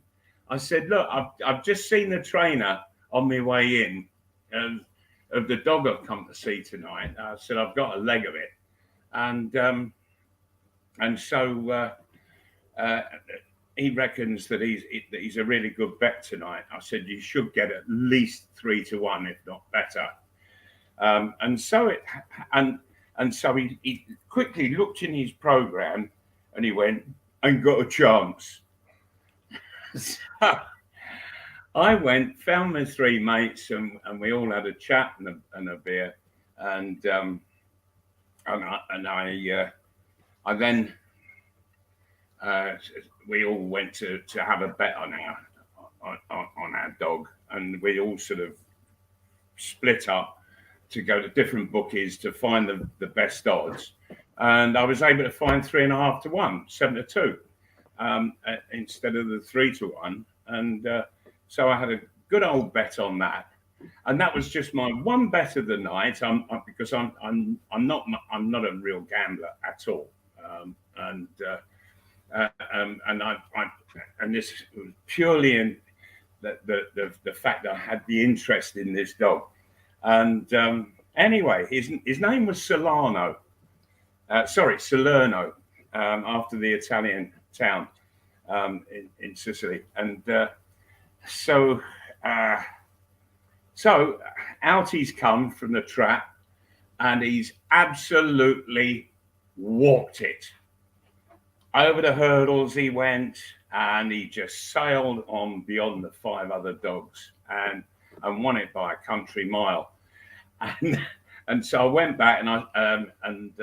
B: I said, look, I've just seen the trainer on my way in of the dog I've come to see tonight. I said, I've got a leg of it. And so he reckons that he's a really good bet tonight. I said, you should get at least 3-1, if not better. And so he quickly looked in his program and he went, ain't got a chance. So I went, found my 3 mates, and we all had a chat and a beer, and I then we all went to have a bet on our dog, and we all sort of split up to go to different bookies to find the best odds, and I was able to find 3.5-1, 7-2, instead of the 3-1, and so I had a good old bet on that, and that was just my one bet of the night. Because I'm not a real gambler at all, and this was purely in the fact that I had the interest in this dog. And anyway, his name was Salerno, after the Italian town in Sicily. And so out he's come from the trap, and he's absolutely walked it. Over the hurdles he went, and he just sailed on beyond the 5 other dogs and won it by a country mile. And so I went back, and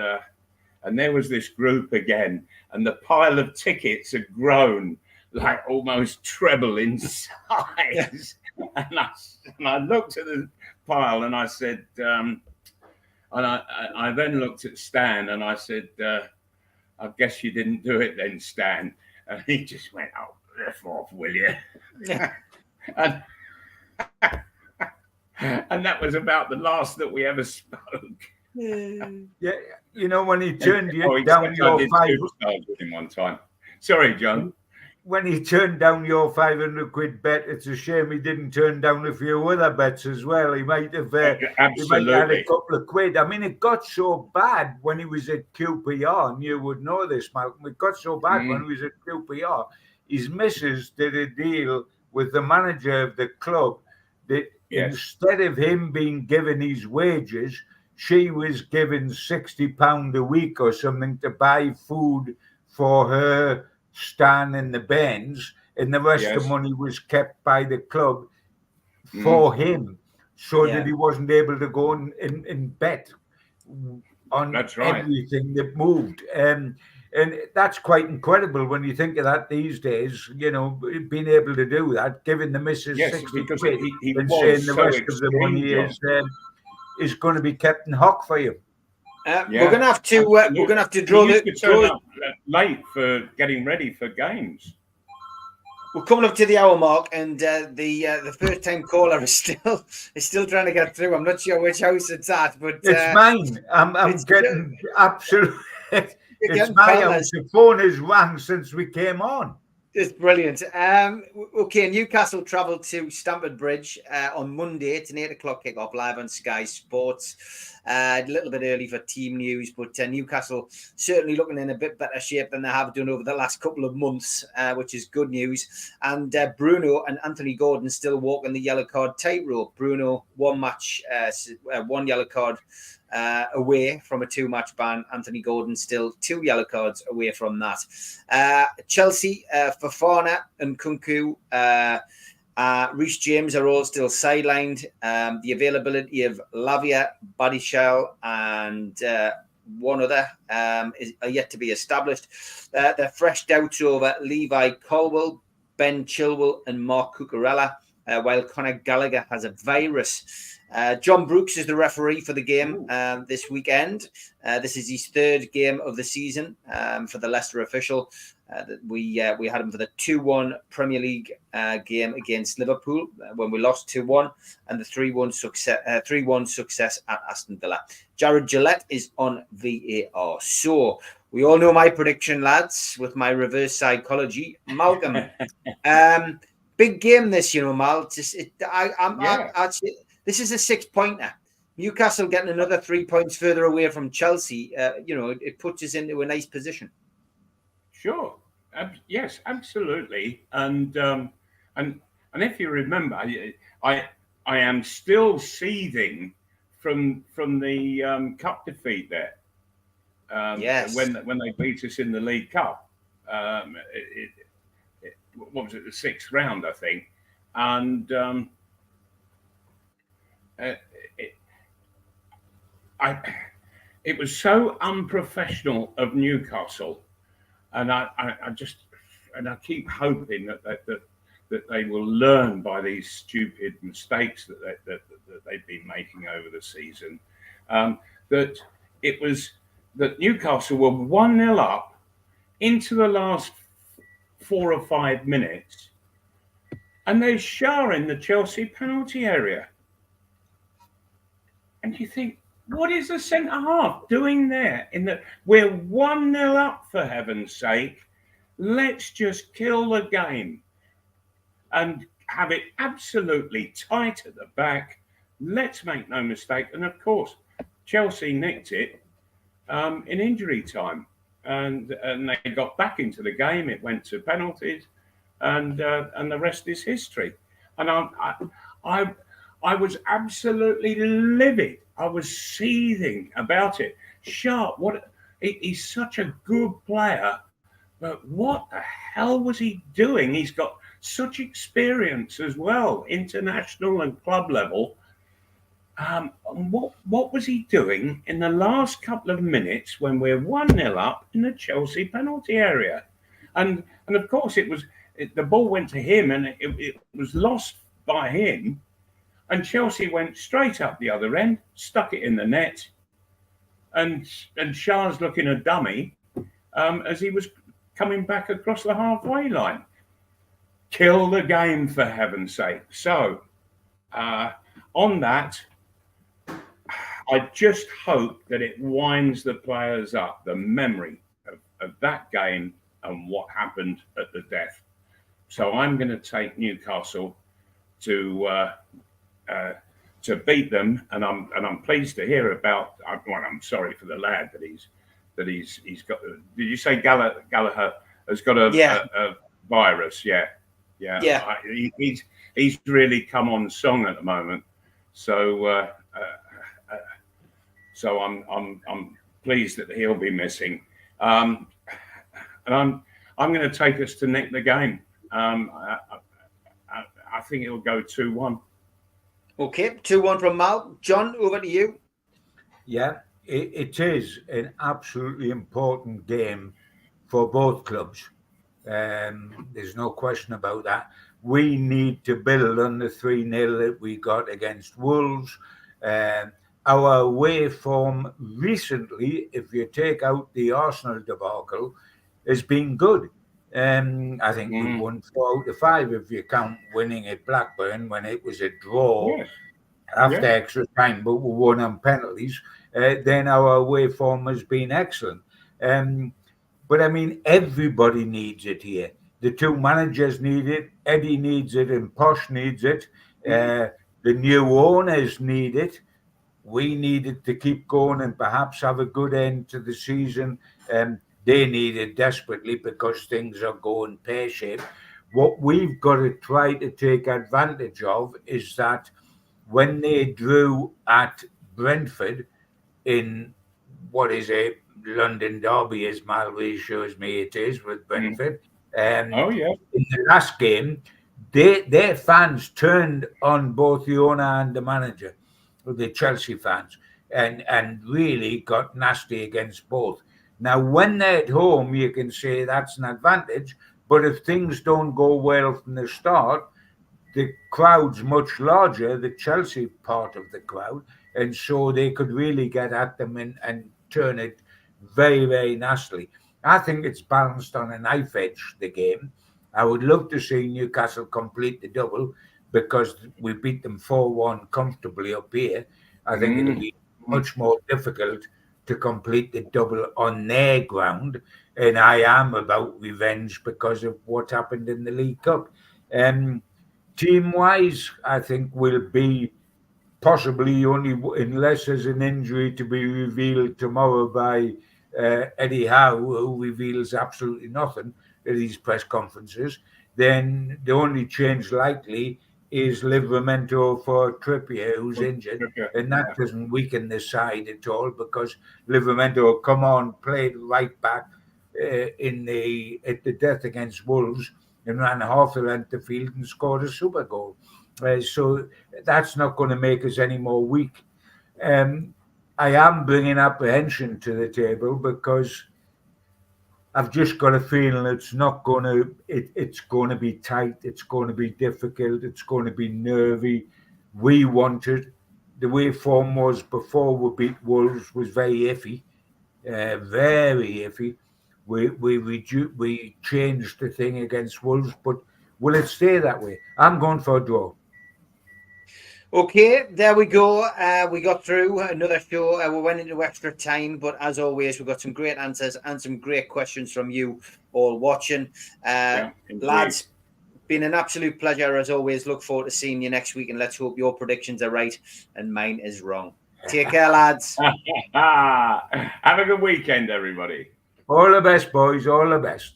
B: there was this group again, and the pile of tickets had grown like almost treble in size. And I looked at the pile, and I said, and I then looked at Stan, and I said, I guess you didn't do it then, Stan. And he just went, oh, F off, will you?
D: Yeah.
B: And that was about the last that we ever spoke.
C: Yeah, you know, when he turned down your 500
B: with him one time. Sorry, John.
C: When he turned down your 500 quid bet, it's a shame he didn't turn down a few other bets as well. He might have
B: absolutely
C: had a couple of quid. I mean, it got so bad when he was at QPR, and you would know this, Malcolm. It got so bad when he was at QPR. His missus did a deal with the manager of the club that instead of him being given his wages, she was given £60 a week or something to buy food for her, Stan and the Benz, and the rest of the money was kept by the club for him, so that he wasn't able to go and bet on everything that moved. And that's quite incredible when you think of that these days, you know, being able to do that, giving the missus 60 quid and saying the rest of the money is going to be kept in hock for you.
D: We're going to have to draw
B: up late for getting ready for games.
D: We're coming up to the hour mark, and the first time caller is still trying to get through. I'm not sure which house it's at, but
C: it's mine. I'm getting absolutely. It's my house. The phone has rang since we came on.
D: It's brilliant. Okay, Newcastle travelled to Stamford Bridge on Monday. It's an 8:00 kickoff live on Sky Sports. A little bit early for team news, but Newcastle certainly looking in a bit better shape than they have done over the last couple of months, which is good news. And Bruno and Anthony Gordon still walking the yellow card tightrope. Bruno, one yellow card away from a 2-match ban. Anthony Gordon still 2 yellow cards away from that. Chelsea, Fofana and Kunku, Reece James are all still sidelined. The availability of Lavia, Badiashile and one other are yet to be established. They're fresh doubts over Levi Colwill, Ben Chilwell and Mark Cucurella, while Conor Gallagher has a virus. John Brooks is the referee for the game this weekend. This is his 3rd game of the season for the Leicester official. We had him for the 2-1 Premier League game against Liverpool when we lost 2-1, and the 3-1 success at Aston Villa. Jared Gillette is on VAR. So We all know my prediction, lads, with my reverse psychology. Malcolm, big game this, Mal. This is a 6-pointer. Newcastle getting another 3 points further away from Chelsea. It puts us into a nice position.
B: Sure. Yes, absolutely. And if you remember, I am still seething from the cup defeat there.
D: Yes.
B: When they beat us in the League Cup. What was it, the 6th round, I think. And it was so unprofessional of Newcastle, and I keep hoping that they will learn by these stupid mistakes that they've been making over the season. That Newcastle were 1-0 up into the last 4 or 5 minutes, and there's Shah in the Chelsea penalty area. And you think, what is the centre half doing there? We're 1-0 up, for heaven's sake. Let's just kill the game and have it absolutely tight at the back. Let's make no mistake. And of course, Chelsea nicked it in injury time, and they got back into the game. It went to penalties, and the rest is history. And I was absolutely livid. I was seething about it. Sharp, he's such a good player, but what the hell was he doing? He's got such experience as well, international and club level. What was he doing in the last couple of minutes when we're 1-0 up in the Chelsea penalty area? And of course the ball went to him, and it was lost by him. And Chelsea went straight up the other end, stuck it in the net, and Shah's looking a dummy as he was coming back across the halfway line. Kill the game, for heaven's sake. So, on that, I just hope that it winds the players up, the memory of that game and what happened at the death. So I'm going to take Newcastle to beat them, and I'm pleased to hear about. I'm sorry for the lad that he's got. Did you say Gallagher has got a virus? Yeah. He's really come on song at the moment. So I'm pleased that he'll be missing. And I'm going to take us to nick the game. I think it'll go 2-1.
D: Okay, 2-1 from Mal. John, over to you.
C: Yeah, it is an absolutely important game for both clubs. There's no question about that. We need to build on the 3-0 that we got against Wolves. Our away form recently, if you take out the Arsenal debacle, has been good. I think we won 4 out of 5 if you count winning at Blackburn when it was a draw after extra time, but we won on penalties. Then our away form has been excellent. But I mean, everybody needs it here. The 2 managers need it. Eddie needs it, and Posh needs it. The new owners need it. We need it to keep going and perhaps have a good end to the season. They need it desperately because things are going pear-shaped. What we've got to try to take advantage of is that when they drew at Brentford in what is a London derby, as Malway shows me it is with Brentford. In the last game, their fans turned on both the owner and the manager, the Chelsea fans, and really got nasty against both. Now, when they're at home, you can say that's an advantage, but if things don't go well from the start, the crowd's much larger, the Chelsea part of the crowd, and so they could really get at them and turn it very, very nastily. I think it's balanced on a knife edge, the game. I would love to see Newcastle complete the double because we beat them 4-1 comfortably up here. I think it'll be much more difficult to complete the double on their ground. And I am about revenge because of what happened in the League Cup. Team-wise, I think will be possibly only, unless there's an injury to be revealed tomorrow by Eddie Howe, who reveals absolutely nothing at these press conferences, then the only change likely is Livramento for Trippier, who's injured, and that doesn't weaken the side at all because Livramento come on, played right back at the death against Wolves and ran half the length of the field and scored a super goal. So that's not going to make us any more weak. I am bringing apprehension to the table because I've just got a feeling it's going to be tight. It's going to be difficult. It's going to be nervy. We wanted the way form was before we beat Wolves was very iffy, very iffy. We changed the thing against Wolves, but will it stay that way? I'm going for a draw.
D: Okay, there we go. We got through another show. We went into extra time, but as always, we got some great answers and some great questions from you all watching. Lads, been an absolute pleasure as always. Look forward to seeing you next week, and let's hope your predictions are right and mine is wrong. Take care, lads.
B: Have a good weekend, everybody.
C: All the best, boys. All the best.